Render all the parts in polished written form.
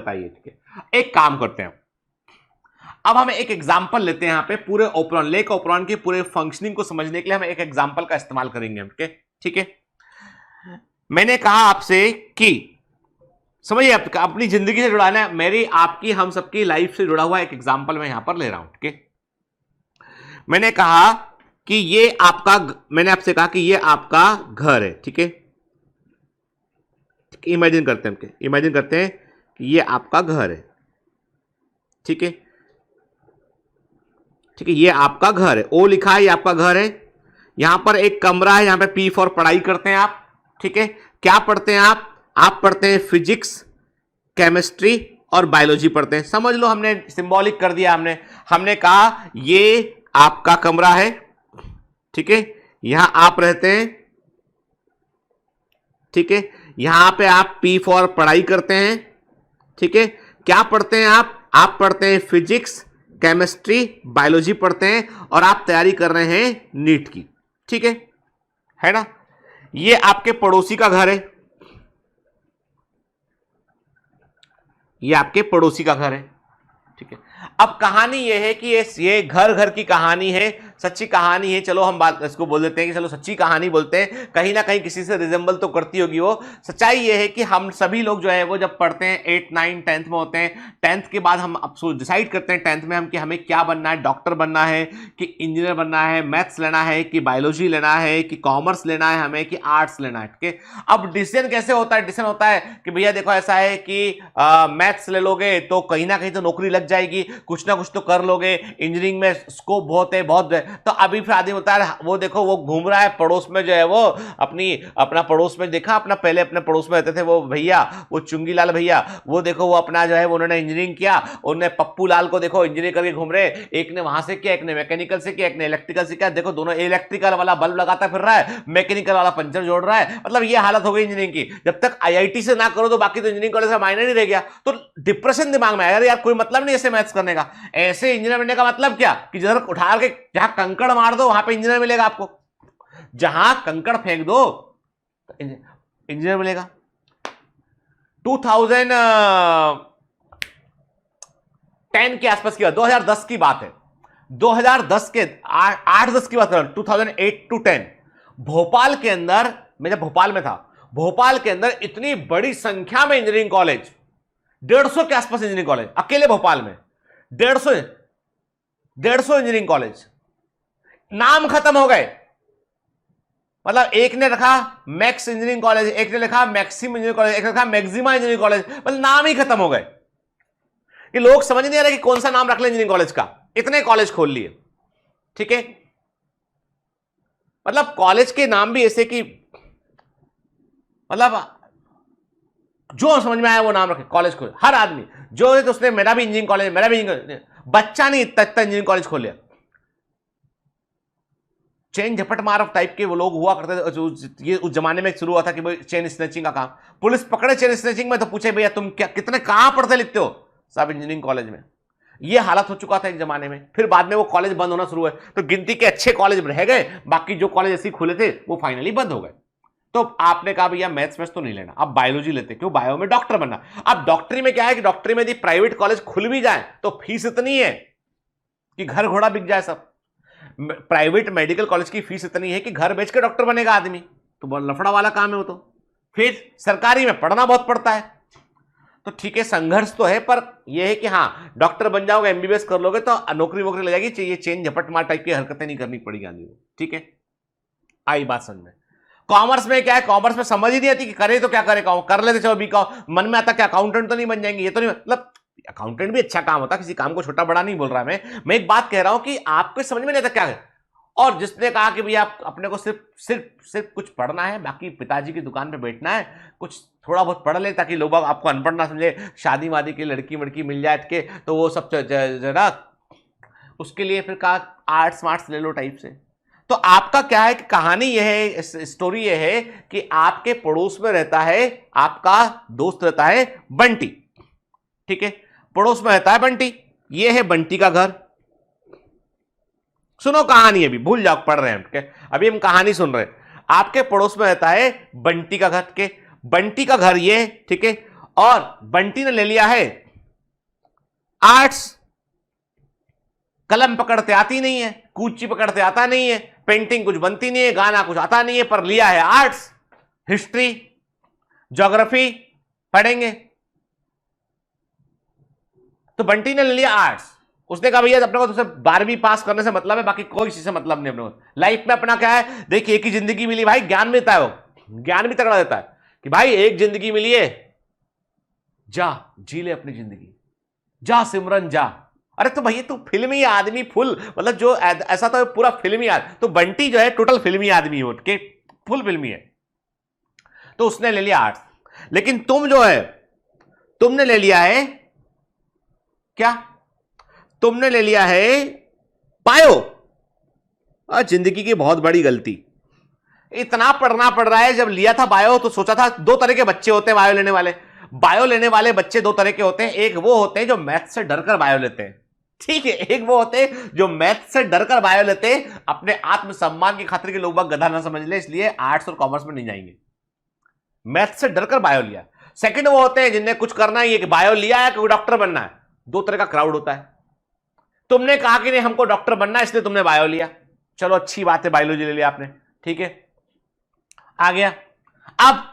बताइए, ठीक है। एक काम करते हैं, अब हम एक एग्जांपल लेते हैं यहां पे पूरे ओपेरॉन, लेक ओपेरॉन के पूरे फंक्शनिंग को समझने के लिए हम एक एग्जांपल का इस्तेमाल करेंगे, ठीक है। मैंने कहा आपसे कि समझिए अपनी जिंदगी से जुड़ाना है, मेरी आपकी हम सबकी लाइफ से जुड़ा हुआ एक एग्जांपल मैं यहां पर ले रहा हूं, ठीक है। मैंने कहा कि ये आपका, मैंने आपसे कहा कि ये आपका घर है, ठीक है। इमेजिन करते हैं, इमेजिन करते हैं कि ये आपका घर है, ठीक है, ठीक है। ये आपका घर है, ओ लिखा है, ये आपका घर है। यहां पर एक कमरा है, यहां पे पी फॉर पढ़ाई करते हैं आप, ठीक है। क्या पढ़ते हैं आप पढ़ते हैं फिजिक्स, केमिस्ट्री और बायोलॉजी पढ़ते हैं। समझ लो हमने सिंबॉलिक कर दिया, हमने कहा ये आपका कमरा है, ठीक है। यहां आप रहते हैं, ठीक है। यहां पे आप पी फॉर पढ़ाई करते हैं, ठीक है। क्या पढ़ते हैं आप पढ़ते हैं फिजिक्स, केमिस्ट्री, बायोलॉजी पढ़ते हैं और आप तैयारी कर रहे हैं नीट की, ठीक है ना। ये आपके पड़ोसी का घर है, ये आपके पड़ोसी का घर है, ठीक है। अब कहानी यह है कि ये घर की कहानी है, सच्ची कहानी है। चलो हम बात इसको बोल देते हैं कि चलो सच्ची कहानी बोलते हैं, कहीं ना कहीं किसी से रिजेंबल तो करती होगी वो। सच्चाई ये है कि हम सभी लोग जो है वो जब पढ़ते हैं 8, 9, 10th में होते हैं, 10th के बाद हम अब डिसाइड करते हैं 10th में हम कि हमें क्या बनना है, डॉक्टर बनना है कि इंजीनियर बनना है, मैथ्स लेना है कि बायोलॉजी लेना है कि कॉमर्स लेना है हमें कि आर्ट्स लेना है, ठीक है। अब डिसीजन कैसे होता है, डिसीजन होता है कि भैया देखो ऐसा है कि मैथ्स ले लोगे तो कहीं ना कहीं तो नौकरी लग जाएगी, कुछ ना कुछ तो कर लोगे, इंजीनियरिंग में स्कोप बहुत है, तो अभी फिर आदमी होता है वो देखो वो घूम रहा है पड़ोस में जो है वो अपना पड़ोस में देखा, पहले अपने पड़ोस में रहते थे वो भैया, वो चुंगी लाल भैया, वो देखो वो अपना जो है उन्होंने इंजीनियरिंग किया, उन्होंने पप्पू लाल को देखो इंजीनियरिंग करके घूम रहे, एक ने वहां से किया, एक ने मैकेनिकल से किया, एक ने इलेक्ट्रिकल से किया। देखो दोनों, इलेक्ट्रिकल वाला बल्ब लगाता फिर रहा है, मैकेनिकल वाला पंचर जोड़ रहा है। मतलब ये हालत हो गई इंजीनियरिंग की। जब तक आईआईटी से ना करो तो बाकी तो इंजीनियरिंग कॉलेज का मायने नहीं रह गया, तो डिप्रेशन दिमाग में आया, यार कोई मतलब नहीं ऐसे मैथ्स करने का, ऐसे इंजीनियर बनने का मतलब क्या कि जिधर उठा के जहां कंकड़ मार दो वहां पे इंजीनियर मिलेगा आपको, जहां कंकड़ फेंक दो इंजीनियर मिलेगा। 2010 के आसपास की बात, 2010 की बात है, 2010 के 8-10 की बात कर, 2008 to 10 भोपाल के अंदर, मैं जब भोपाल में था, भोपाल के अंदर इतनी बड़ी संख्या में इंजीनियरिंग कॉलेज, 150 के आसपास इंजीनियरिंग कॉलेज अकेले भोपाल में, 150 इंजीनियरिंग कॉलेज, नाम खत्म हो गए। मतलब एक ने रखा मैक्स इंजीनियरिंग कॉलेज, एक ने लिखा मैक्सिम इंजीनियरिंग कॉलेज, एक ने लिखा मैक्सिमा इंजीनियरिंग कॉलेज, मतलब नाम ही खत्म हो गए। कि लोग समझ नहीं आ रहे कि कौन सा नाम रख ले इंजीनियरिंग कॉलेज का, इतने कॉलेज खोल लिए, ठीक है। मतलब कॉलेज के नाम भी ऐसे कि मतलब जो समझ में आया वो नाम रखे, कॉलेज खोले हर आदमी जो है, तो उसने मेरा भी इंजीनियरिंग कॉलेज, मेरा भी इंजीनियरिंग, बच्चा नहीं इतना इंजीनियरिंग कॉलेज खोल लिया। चेन झपट मार टाइप के वो लोग हुआ करते थे, ये उस जमाने में शुरू हुआ था कि भाई चेन स्नैचिंग का काम, पुलिस पकड़े चेन स्नैचिंग में तो पूछे भैया तुम क्या कितने कहां पढ़ते लिखते हो, सब इंजीनियरिंग कॉलेज में। ये हालत हो चुका था एक जमाने में। फिर बाद में वो कॉलेज बंद होना शुरू हुए, तो गिनती के अच्छे कॉलेज रह गए, बाकी जो कॉलेज ऐसे खुले थे वो फाइनली बंद हो गए। तो आपने कहा भैया मैथ्स तो नहीं लेना, अब बायोलॉजी लेते, क्यों, बायो में डॉक्टर बनना। अब डॉक्टरी में क्या है कि डॉक्टरी में यदि प्राइवेट कॉलेज खुल भी जाए तो फीस इतनी है कि घर घोड़ा बिक जाए सब। प्राइवेट मेडिकल कॉलेज की फीस इतनी है कि घर बेच के डॉक्टर बनेगा आदमी, तो बहुत लफड़ा वाला काम है वो। तो फिर सरकारी में पढ़ना बहुत पड़ता है, तो ठीक है संघर्ष तो है, पर यह है कि हाँ डॉक्टर बन जाओगे, एमबीबीएस कर लोगे तो नौकरी वोकरी ले जाएगी, चाहिए चेन झपट मार टाइप की हरकतें नहीं करनी पड़ेगी आदमी को, ठीक है। आई बात समझ में। कॉमर्स में क्या है, कॉमर्स में समझ ही नहीं आती कि करे तो क्या करे, कर लेते चलो बीकॉम, मन में आता क्या अकाउंटेंट तो नहीं बन जाएंगे, ये तो नहीं, मतलब अकाउंटेंट भी अच्छा काम होता, किसी काम को छोटा बड़ा नहीं बोल रहा मैं एक बात कह रहा हूं कि आपको समझ में नहीं आता क्या है। और जिसने कहा कि भैया आप अपने को सिर्फ कुछ पढ़ना है, बाकी पिताजी की दुकान पे बैठना है, कुछ थोड़ा बहुत पढ़ ले ताकि लोग आपको अनपढ़ ना समझे, शादी वादी की लड़की वड़की मिल जाए के, तो वो सब जरा उसके लिए फिर कहा आर्ट्स मार्ट्स ले लो टाइप से। तो आपका क्या है कि कहानी यह है, स्टोरी यह है कि आपके पड़ोस में रहता है आपका दोस्त रहता है बंटी, ठीक है। पड़ोस में रहता है बंटी, ये है बंटी का घर। सुनो कहानी, अभी भूल जाओ पढ़ रहे हैं, ठीक है, अभी हम कहानी सुन रहे हैं। आपके पड़ोस में रहता है बंटी का घर के, बंटी का घर ये, ठीक है। और बंटी ने ले लिया है आर्ट्स। कलम पकड़ते आती नहीं है, कूची पकड़ते आता नहीं है, पेंटिंग कुछ बनती नहीं है, गाना कुछ आता नहीं है, पर लिया है आर्ट्स। हिस्ट्री ज्योग्राफी पढ़ेंगे। तो बंटी ने ले लिया आर्ट्स। उसने कहा भैया अपने को तो 12वीं पास करने से मतलब है, बाकी कोई चीज से मतलब नहीं अपने को। लाइफ में अपना क्या है, देखिए एक ही जिंदगी मिली भाई, ज्ञान देता है, वो ज्ञान भी तगड़ा देता है कि भाई एक जिंदगी मिली है, जा जी ले अपनी जिंदगी, जा सिमरन जा। अरे तो भैया तू फिल्मी आदमी फुल, मतलब जो ऐसा तो पूरा फिल्मी आदमी, तो बंटी जो है टोटल फिल्मी आदमी हो के फुल फिल्मी है। तो उसने ले लिया आर्ट्स। लेकिन तुम जो है, तुमने ले लिया है क्या, तुमने ले लिया है बायो। जिंदगी की बहुत बड़ी गलती, इतना पढ़ना पड़ रहा है। जब लिया था बायो तो सोचा था दो तरह के बच्चे होते हैं बायो लेने वाले। बायो लेने वाले बच्चे दो तरह के होते हैं, एक वो होते हैं जो मैथ से डरकर बायो लेते हैं, ठीक है, एक वो होते हैं जो मैथ से डरकर बायो लेते हैं, अपने आत्मसम्मान की खातिर के लोग बाग गधा ना समझ ले, इसलिए आर्ट्स और कॉमर्स में नहीं जाएंगे, मैथ से डरकर बायो लिया। सेकंड वो होते हैं जिन्हें कुछ करना ही है कि बायो लिया है कि डॉक्टर बनना है। दो तरह का क्राउड होता है। तुमने कहा कि नहीं हमको डॉक्टर बनना है इसलिए तुमने बायो लिया, चलो अच्छी बात है, बायोलॉजी ले लिया आपने, ठीक है, आ गया। अब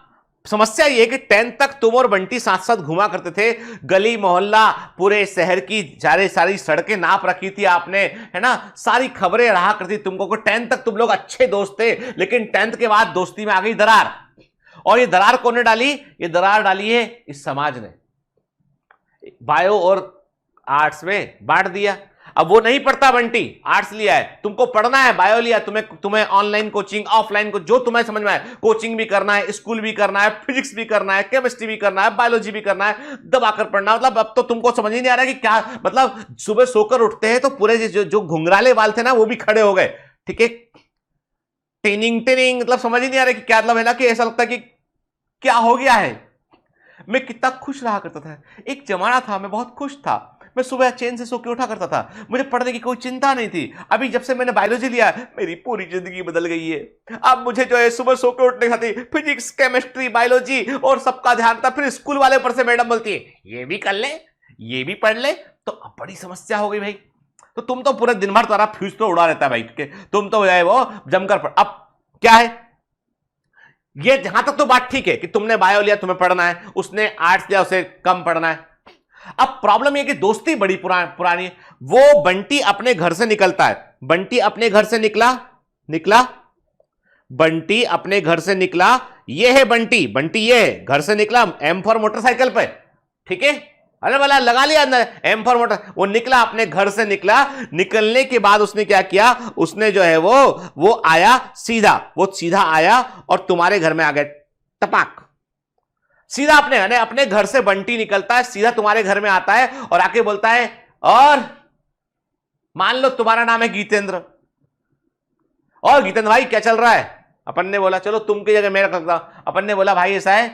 समस्या यह कि 10th तक तुम और बंटी साथ साथ घुमा करते थे, गली मोहल्ला पूरे शहर की सारी सड़कें नाप रखी थी आपने, है ना, सारी खबरें रहा करती तुमको। 10th तक तुम लोग अच्छे दोस्त थे, लेकिन 10th के बाद दोस्ती में आ गई दरार। और ये दरार कौन ने डाली, ये दरार डाली है इस समाज ने, बायो और आर्ट्स में बांट दिया। अब वो नहीं पढ़ता बंटी, आर्ट्स लिया है, तुमको पढ़ना है, बायो लिया, तुम्हें ऑनलाइन कोचिंग ऑफलाइन को जो तुम्हें समझ में आए, कोचिंग भी करना है, स्कूल भी करना है, फिजिक्स भी करना है, केमिस्ट्री भी करना है, बायोलॉजी भी करना है, दबाकर पढ़ना। मतलब अब तो तुमको समझ ही नहीं आ रहा कि क्या, मतलब सुबह सोकर उठते हैं तो पूरे जो घुंघराले बाल थे ना वो भी खड़े हो गए, ठीक है, टेनिंग टेनिंग, मतलब समझ ही नहीं आ रहा कि क्या मतलब है ना, कि ऐसा लगता है कि क्या हो गया है। मैं कितना खुश रहा करता था, एक जमाना था मैं बहुत खुश था, मैं सुबह चैन से सो के उठा करता था, मुझे पढ़ने की कोई चिंता नहीं थी। अभी जब से मैंने बायोलॉजी लिया मेरी पूरी जिंदगी बदल गई है। अब मुझे जो है सुबह सो के उठने खाती फिजिक्स केमिस्ट्री बायोलॉजी और सबका ध्यान था, फिर स्कूल वाले पर से मैडम बोलती है ये भी कर ले ये भी पढ़ ले, तो अब बड़ी समस्या हो गई भाई। तो तुम तो पूरे दिन भर तुम्हारा फ्यूज तो उड़ा रहता है भाई, तुम तो है वो जमकर पढ़। अब क्या है, ये जहां तक तो बात ठीक है कि तुमने बायो लिया तुम्हें पढ़ना है, उसने आर्ट्स लिया उसे कम पढ़ना है। अब प्रॉब्लम यह कि दोस्ती बड़ी पुरानी है। वो बंटी अपने घर से निकलता है, बंटी अपने घर से निकला बंटी अपने घर से निकला, ये है बंटी ये है घर से निकला, एम फॉर मोटरसाइकिल पे, ठीक है, अरे भला लगा लिया अंदर एम फॉर मोटर। वो निकला अपने घर से निकलने के बाद उसने क्या किया, उसने जो है वो आया सीधा आया और तुम्हारे घर में आ गया टपाक। सीधा अपने घर से बंटी निकलता है, सीधा तुम्हारे घर में आता है और आके बोलता है, और मान लो तुम्हारा नाम है गीतेंद्र, और गीतेंद्र भाई क्या चल रहा है। अपन ने बोला चलो तुम की जगह मेरा करता। अपन ने बोला भाई ऐसा है,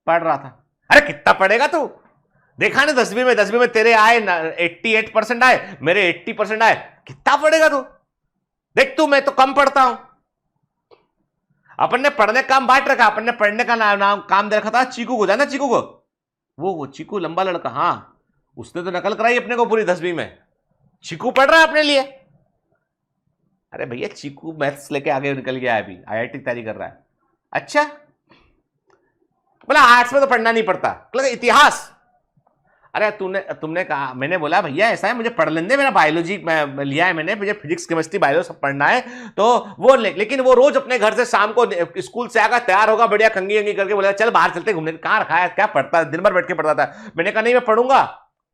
पढ़ रहा था। अरे कितना पढ़ेगा तू, देखा ना 10वीं में तेरे आए 88% आए, मेरे 80% आए, कितना पढ़ेगा तू, देख तू मैं तो कम पढ़ता हूं। अपन ने पढ़ने का काम बांट रखा, अपन ने पढ़ने का नाम काम दे रखा था चीकू को, जाना चीकू को, वो चीकू लंबा लड़का, हाँ उसने तो नकल कराई अपने को पूरी 10वीं में। चीकू पढ़ रहा है अपने लिए। अरे भैया चीकू मैथ्स लेके आगे निकल गया है, अभी आईआईटी तैयारी कर रहा है। अच्छा बोला आर्ट्स में तो पढ़ना नहीं पड़ता, इतिहास। अरे तुमने कहा, मैंने बोला भैया ऐसा है मुझे पढ़ लेने, मेरा बायोलॉजी लिया है मैंने, मुझे फिजिक्स केमिस्ट्री बायो सब पढ़ना है, तो वो लेकिन वो रोज अपने घर से शाम को स्कूल से आकर तैयार होगा बढ़िया कंगी अंगी करके, बोला चल बाहर चलते घूमने। कहाँ रखा है, क्या पढ़ता है, दिन भर बैठ के पढ़ता था। मैंने कहा नहीं मैं पढ़ूंगा,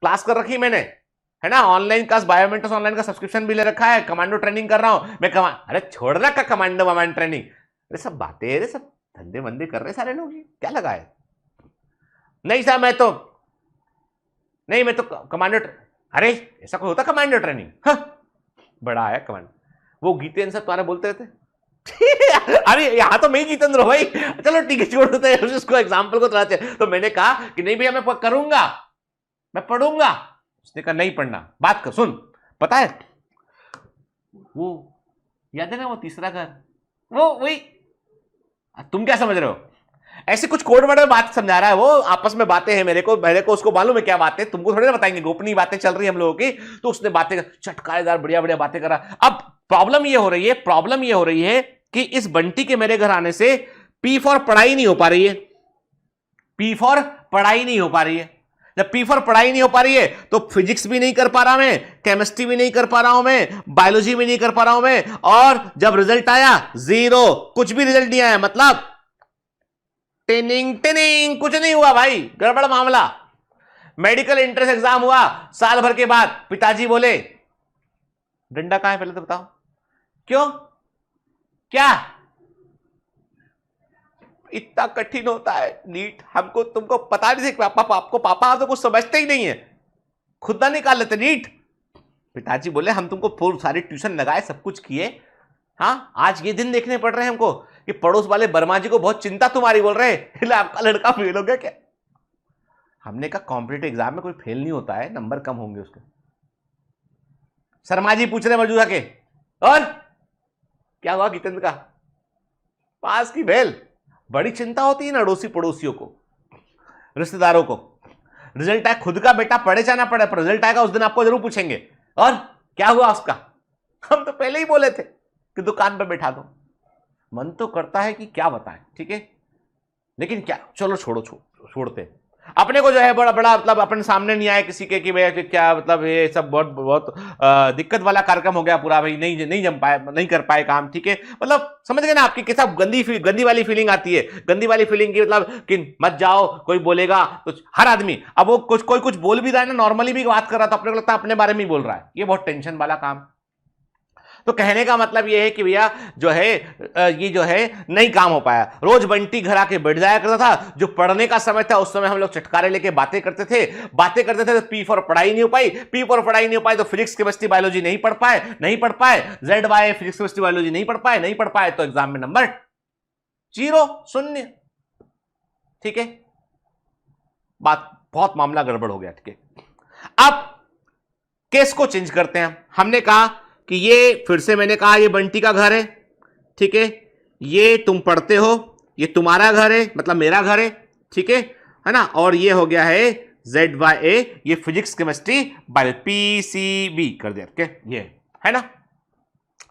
क्लास कर रखी मैंने, है ना, ऑनलाइन क्लास बायोमेट्रिक्स ऑनलाइन का सब्सक्रिप्शन भी ले रखा है, कमांडो ट्रेनिंग कर रहा हूं मैं। अरे छोड़ रखा कमांडो ट्रेनिंग, अरे सब बातें, अरे सब धंधे वंदे कर रहे सारे लोग, क्या लगा है। नहीं साहब मैं तो कमांडो, अरे ऐसा कोई होता कमांडो ट्रेनिंग, बड़ा आया कमांडो। वो गीतेंद्र सर तुम्हारे बोलते थे अरे यहां तो मैं ही गीतेंद्र हो भाई, चलो ठीक है छोड़ देते हैं उसको, एग्जाम्पल को चलाते। तो मैंने कहा कि नहीं भैया मैं करूंगा, मैं पढ़ूंगा। उसने कहा नहीं पढ़ना, बात कर सुन, पता है वो याद है ना वो तीसरा घर, वो वही, तुम क्या समझ रहे हो, ऐसे कुछ कोड वर्ड में बात समझा रहा है वो, आपस में बातें हैं, मेरे को उसको मालूम है क्या बातें, तुमको थोड़ी ना बताएंगे, गोपनीय बातें चल रही है हम लोगों की। तो उसने बातें चटकारेदार बढ़िया बढ़िया बातें करा। अब प्रॉब्लम ये हो रही है कि इस बंटी के मेरे घर आने से पी फॉर पढ़ाई नहीं हो पा रही है, पी फॉर पढ़ाई नहीं हो पा रही है। जब पी फॉर पढ़ाई नहीं हो पा रही है तो फिजिक्स भी नहीं कर पा रहा मैं, केमिस्ट्री भी नहीं कर पा रहा हूं मैं, बायोलॉजी भी नहीं कर पा रहा हूं मैं, और जब रिजल्ट आया 0, कुछ भी रिजल्ट नहीं आया, मतलब टिनिंग टिनिंग, कुछ नहीं हुआ भाई, गड़बड़ मामला। मेडिकल एंट्रेंस एग्जाम हुआ साल भर के बाद, पिताजी बोले डंडा कहां है पहले तो बताओ, क्यों, क्या इतना कठिन होता है नीट, हमको तुमको पता नहीं था, आपको पापा तो कुछ समझते ही नहीं है, खुद ना निकाल लेते नीट। पिताजी बोले हम तुमको पूरी सारी ट्यूशन लगाए, सब कुछ किए, हाँ आज ये दिन देखने पड़ रहे हैं हमको कि पड़ोस वाले वर्मा जी को बहुत चिंता तुम्हारी, बोल रहे हैं आपका लड़का फेल हो गया क्या। हमने कहा कॉम्पिटिटिव एग्जाम में कोई फेल नहीं होता है, नंबर कम होंगे उसके। शर्मा जी पूछ रहे मौजूदा के, और क्या हुआ जितेंद्र का, पास की फेल। बड़ी चिंता होती है ना अड़ोसी पड़ोसियों को, रिश्तेदारों को। रिजल्ट आए, खुद का बेटा पढ़े जाना पड़े, पर रिजल्ट आएगा उस दिन आपको जरूर पूछेंगे और क्या हुआ उसका। हम तो पहले ही बोले थे कि दुकान पर बैठा दो। मन तो करता है कि क्या बताएं, ठीक है, लेकिन क्या, चलो छोड़ते। अपने को जो है बड़ा बड़ा मतलब अपने सामने नहीं आए किसी के कि भाई क्या मतलब ये सब बहुत बहुत दिक्कत वाला कार्यक्रम हो गया पूरा, भाई नहीं जम पाए, नहीं कर पाए काम, ठीक है, मतलब समझ गए ना, आपकी कैसा गंदी वाली फीलिंग आती है, गंदी वाली फीलिंग की मतलब कि मत जाओ, कोई बोलेगा तो हर आदमी, अब वो कोई बोल भी रहा है ना, नॉर्मली भी बात कर रहा था, अपने को लगता है अपने बारे में ही बोल रहा है, ये बहुत टेंशन वाला काम। तो कहने का मतलब ये है कि भैया जो है ये जो है नहीं काम हो पाया। रोज बंटी घर आके बैठ जाया करता था, जो पढ़ने का समय था उस समय हम लोग चटकारे लेके बातें करते थे तो पी फॉर पढ़ाई नहीं हो पाई, तो फिजिक्स केमिस्ट्री बायोलॉजी नहीं पढ़ पाए, Z Y physics chemistry biology नहीं पढ़ पाए, तो एग्जाम में नंबर 0, 0, ठीक है, बात बहुत मामला गड़बड़ हो गया, ठीक है। अब केस को चेंज करते हैं। हमने कहा कि ये फिर से मैंने कहा ये बंटी का घर है, ठीक है, ये तुम पढ़ते हो, ये तुम्हारा घर है, मतलब मेरा घर है, ठीक है ना, और ये हो गया है ZYA, ये फिजिक्स केमिस्ट्री बायो PCB कर दिया, ठीक ये है ना।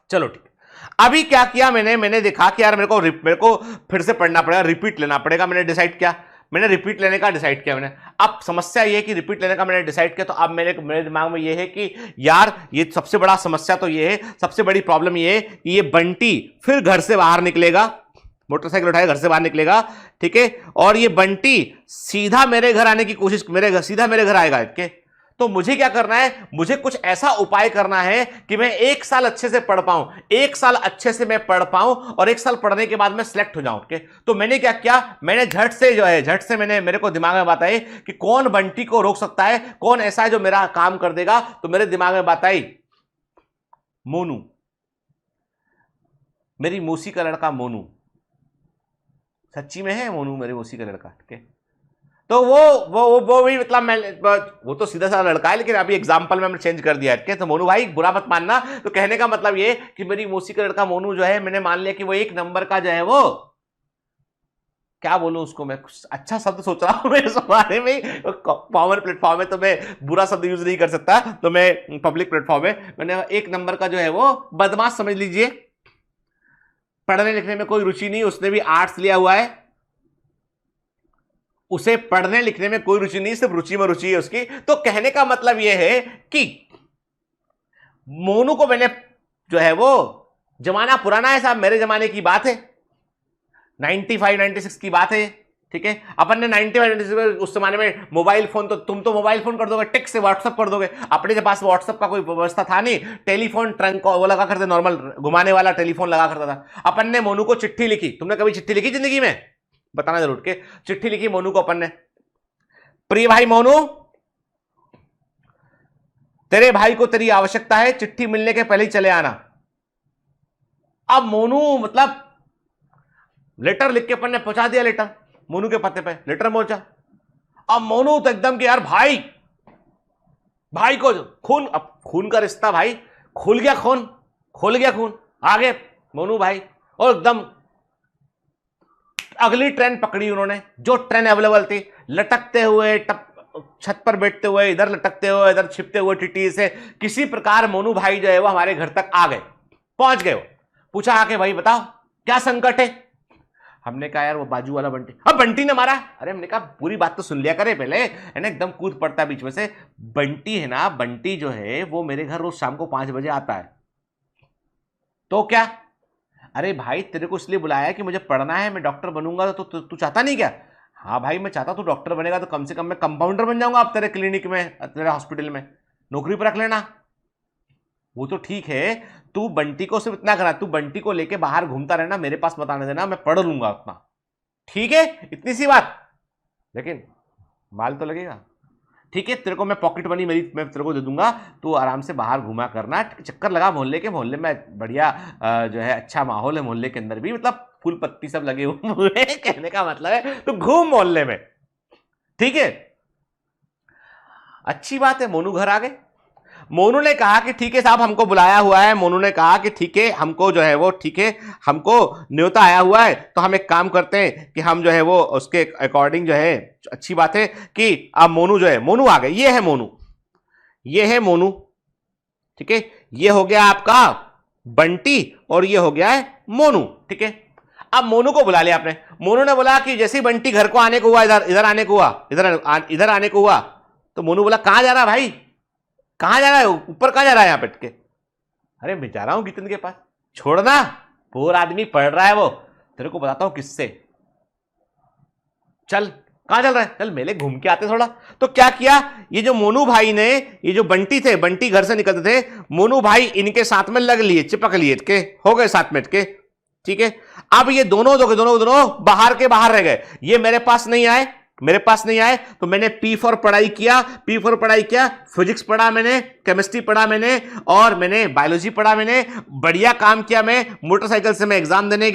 चलो ठीक है, अभी क्या किया मैंने देखा कि यार मेरे को फिर से पढ़ना पड़ेगा, रिपीट लेना पड़ेगा। मैंने डिसाइड किया, मैंने रिपीट लेने का डिसाइड किया मैंने। अब समस्या ये है कि रिपीट लेने का मैंने डिसाइड किया, तो अब मेरे दिमाग में ये है कि यार ये सबसे बड़ा समस्या तो ये है, सबसे बड़ी प्रॉब्लम ये है कि ये बंटी फिर घर से बाहर निकलेगा, मोटरसाइकिल उठाए घर से बाहर निकलेगा, ठीक है, और ये बंटी सीधा मेरे घर आने की कोशिश, सीधा मेरे घर आएगा, ठीक है। तो मुझे क्या करना है, मुझे कुछ ऐसा उपाय करना है कि मैं 1 साल अच्छे से पढ़ पाऊं, 1 साल अच्छे से मैं पढ़ पाऊं, और 1 साल पढ़ने के बाद मैं सिलेक्ट हो जाऊं, ठीक है। तो मैंने क्या किया, मैंने झट से मेरे को दिमाग में बात आई कि कौन बंटी को रोक सकता है, कौन ऐसा है जो मेरा काम कर देगा। तो मेरे दिमाग में बात आई मोनू, मेरी मौसी का लड़का मोनू, सच्ची में है मोनू मेरी मौसी का लड़का, ठीक है। तो वो भी मतलब वो तो सीधा साधा लड़का है, लेकिन अभी एग्जांपल में हमने चेंज कर दिया है, तो मोनू भाई बुरा मत मानना। तो कहने का मतलब ये कि मेरी मौसी का लड़का मोनू जो है, मैंने मान लिया कि वो 1 नंबर का जो है, वो क्या बोलूं उसको, मैं कुछ अच्छा शब्द सोच रहा हूं मैं इस बारे में, कॉमन प्लेटफॉर्म है तो मैं बुरा शब्द यूज नहीं कर सकता, तो मैं पब्लिक प्लेटफॉर्म है, मैंने 1 नंबर का जो है वो बदमाश समझ लीजिए, पढ़ने लिखने में कोई रुचि नहीं, उसने भी आर्ट्स लिया हुआ है, उसे पढ़ने लिखने में कोई रुचि नहीं, सिर्फ रुचि में रुचि है उसकी। तो कहने का मतलब यह है कि मोनू को मैंने जो है वो, जमाना पुराना है साहब, मेरे जमाने की बात है, 95 96 की बात है, ठीक है। अपन ने 95 96 उस जमाने में मोबाइल फोन, तो तुम तो मोबाइल फोन कर दोगे, टेक्स्ट से व्हाट्सअप कर दोगे, अपने के पास व्हाट्सअप का कोई व्यवस्था था नहीं, टेलीफोन ट्रंक वो लगा करते, नॉर्मल घुमाने वाला टेलीफोन लगा करता था। अपन ने मोनू को चिट्ठी लिखी, तुमने कभी चिट्ठी लिखी जिंदगी में, बताना जरूर के। चिट्ठी लिखी मोनू को अपन ने, प्रिय भाई मोनू, तेरे भाई को तेरी आवश्यकता है, चिट्ठी मिलने के पहले ही चले आना। अब मोनू मतलब लेटर लिख के अपन ने पहुंचा दिया, लेटर मोनू के पते पे लेटर पहुंचा। अब मोनू तो एकदम कि यार भाई को खून, अब खून का रिश्ता भाई, खुल गया खून, आगे मोनू भाई, और एकदम अगली ट्रेन पकड़ी उन्होंने, जो ट्रेन अवेलेबल थी, लटकते हुए छत पर बैठते हुए, इधर लटकते हुए इधर छिपते हुए टीटी से किसी प्रकार मोनू भाई जो है वो हमारे घर तक आ गए, पहुंच गए। पूछा आके भाई बताओ क्या संकट है। हमने कहा यार वो बाजू वाला बंटी, अब बंटी ने मारा। अरे हमने कहा पूरी बात तो सुन लिया करे पहले, है ना। एकदम कूद पड़ता बीच में से। बंटी है ना, बंटी जो है वो मेरे घर रोज शाम को 5 बजे आता है। तो क्या, अरे भाई तेरे को इसलिए बुलाया है कि मुझे पढ़ना है, मैं डॉक्टर बनूंगा। तो तू चाहता नहीं क्या? हाँ भाई मैं चाहता, तू डॉक्टर बनेगा तो कम से कम मैं कंपाउंडर बन जाऊंगा अब तेरे क्लिनिक में, तेरे हॉस्पिटल में नौकरी पर रख लेना। वो तो ठीक है, तू बंटी को सिर्फ इतना करा, तू बंटी को लेके बाहर घूमता रहना, मेरे पास मत आने देना, मैं पढ़ लूंगा उतना। ठीक है, इतनी सी बात, लेकिन माल तो लगेगा। ठीक है, तेरे को मैं पॉकेट मनी मेरी मैं तेरे को दे दूंगा, तू आराम से बाहर घूमा करना, चक्कर लगा मोहल्ले के, मोहल्ले में बढ़िया जो है अच्छा माहौल है मोहल्ले के अंदर भी, मतलब फूल पत्ती सब लगे हुए कहने का मतलब है तू घूम मोहल्ले में। ठीक है, अच्छी बात है। मोनू घर आ गए। मोनू ने कहा कि ठीक है साहब हमको बुलाया हुआ है। मोनू ने कहा कि ठीक है हमको जो है वो, ठीक है हमको न्योता आया हुआ है, तो हम एक काम करते हैं कि हम जो है वो उसके अकॉर्डिंग जो है, अच्छी बात है कि अब मोनू जो है, मोनू आ गए। ये है मोनू, ये है मोनू। ठीक है, ये हो गया आपका बंटी और ये हो गया है मोनू। ठीक है, अब मोनू को बुला लिया आपने। मोनू ने बोला कि जैसे ही बंटी घर को आने को हुआ, इधर आने को हुआ, इधर आने को हुआ, तो मोनू बोला कहां जा रहा भाई, कहां जा रहा है, ऊपर कहां जा रहा है यहां बैठ के? अरे मैं जा रहा हूं गीतन के पास। छोड़ना, पूरा आदमी पढ़ रहा है वो, तेरे को बताता हूं किससे। चल कहां चल रहा है, चल मेले घूम के आते थोड़ा। तो क्या किया, ये जो मोनू भाई ने, ये जो बंटी थे, बंटी घर से निकलते थे, मोनू भाई इनके साथ में लग लिए, चिपक लिए के, हो गए साथ में के। ठीक है, अब ये दोनों बाहर के बाहर रह गए। ये मेरे पास नहीं आए, तो मैंने पी फॉर पढ़ाई किया, फिजिक्स पढ़ा मैंने, केमिस्ट्री पढ़ा मैंने, और मैंने बायोलॉजी पढ़ा मैंने। बढ़िया काम किया मैं। मोटरसाइकिल से मैं एग्जाम देने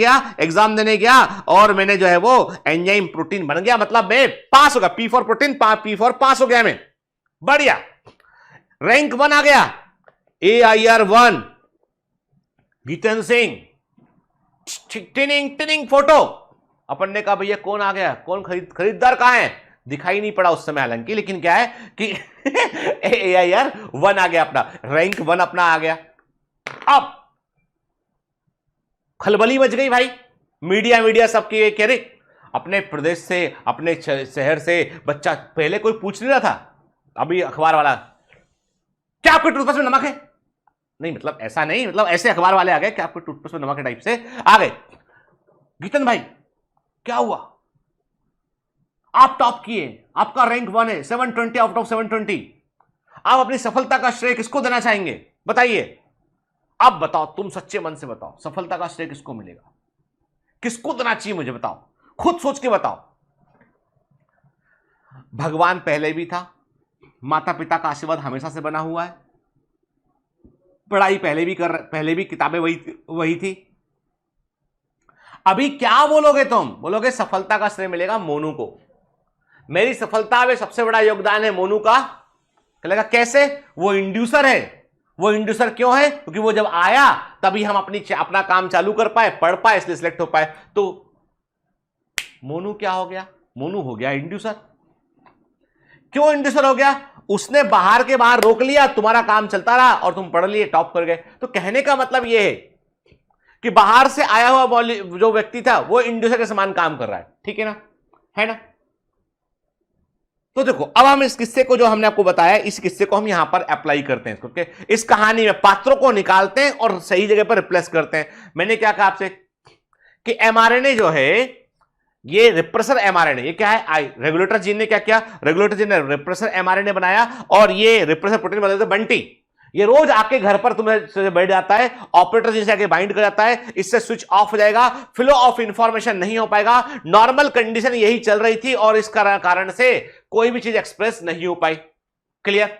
गया और मैंने जो है वो एंजाइम प्रोटीन बन गया, मतलब मैं पास हो गया। P for protein, P for pass हो गया मैं। बढ़िया, रैंक 1 आ गया, AIR 1। गीतन सिंह टिनिंग फोटो। अपन ने कहा भैया कौन आ गया, कौन खरीददार कहां है? दिखाई नहीं पड़ा उस समय हालांकि, लेकिन क्या है कि AIR 1 आ गया, अपना रैंक 1 अपना आ गया। अब खलबली मच गई भाई, मीडिया सबकी कह रही अपने प्रदेश से, अपने शहर से बच्चा, पहले कोई पूछ नहीं रहा था, अभी अखबार वाला, क्या आपके टूथपेस्ट में नमक है? नहीं मतलब ऐसा नहीं, मतलब ऐसे अखबार वाले आ गए कि आपके टूथपेस्ट में नमक है टाइप से आ गए। गीतन भाई क्या हुआ, आप टॉप किए, आपका रैंक 1 है, 720 आउट ऑफ 720। आप अपनी सफलता का श्रेय किसको देना चाहेंगे बताइए? अब बताओ, तुम सच्चे मन से बताओ, सफलता का श्रेय किसको मिलेगा, किसको देना चाहिए मुझे बताओ, खुद सोच के बताओ। भगवान पहले भी था, माता पिता का आशीर्वाद हमेशा से बना हुआ है, पढ़ाई पहले भी किताबें वही थी। अभी क्या बोलोगे तुम? बोलोगे सफलता का श्रेय मिलेगा मोनू को, मेरी सफलता में सबसे बड़ा योगदान है मोनू का। कहलेगा कैसे? वो इंड्यूसर है। वो इंड्यूसर क्यों है? क्योंकि वो जब आया तभी हम अपना काम चालू कर पाए, पढ़ पाए, इसलिए सिलेक्ट हो पाए। तो मोनू क्या हो गया? मोनू हो गया इंड्यूसर। क्यों इंड्यूसर हो गया? उसने बाहर के बाहर रोक लिया, तुम्हारा काम चलता रहा और तुम पढ़ लिए, टॉप कर गए। तो कहने का मतलब यह है कि बाहर से आया हुआ जो व्यक्ति था वो इंड्यूसर के समान काम कर रहा है। ठीक है ना, है ना? तो देखो, अब हम इस किस्से को, जो हमने आपको बताया, इस किस्से को हम यहां पर अप्लाई करते हैं, क्योंकि इस कहानी में पात्रों को निकालते हैं और सही जगह पर रिप्लेस करते हैं। मैंने क्या कहा आपसे कि एमआरएनए जो है, ये रिप्रेसर एमआरएनए, ये क्या है? रेगुलेटर जीन ने क्या किया? रेगुलेटर जीन ने रिप्रेसर एमआरएनए बनाया और ये रिप्रेसर प्रोटीन बनाते थे बंटी। ये रोज आके घर पर तुम्हें बैठ जाता है, ऑपरेटर जिनसे आके बाइंड कर जाता है, इससे स्विच ऑफ हो जाएगा, फ्लो ऑफ इंफॉर्मेशन नहीं हो पाएगा। नॉर्मल कंडीशन यही चल रही थी और इस कारण से कोई भी चीज एक्सप्रेस नहीं हो पाई। क्लियर?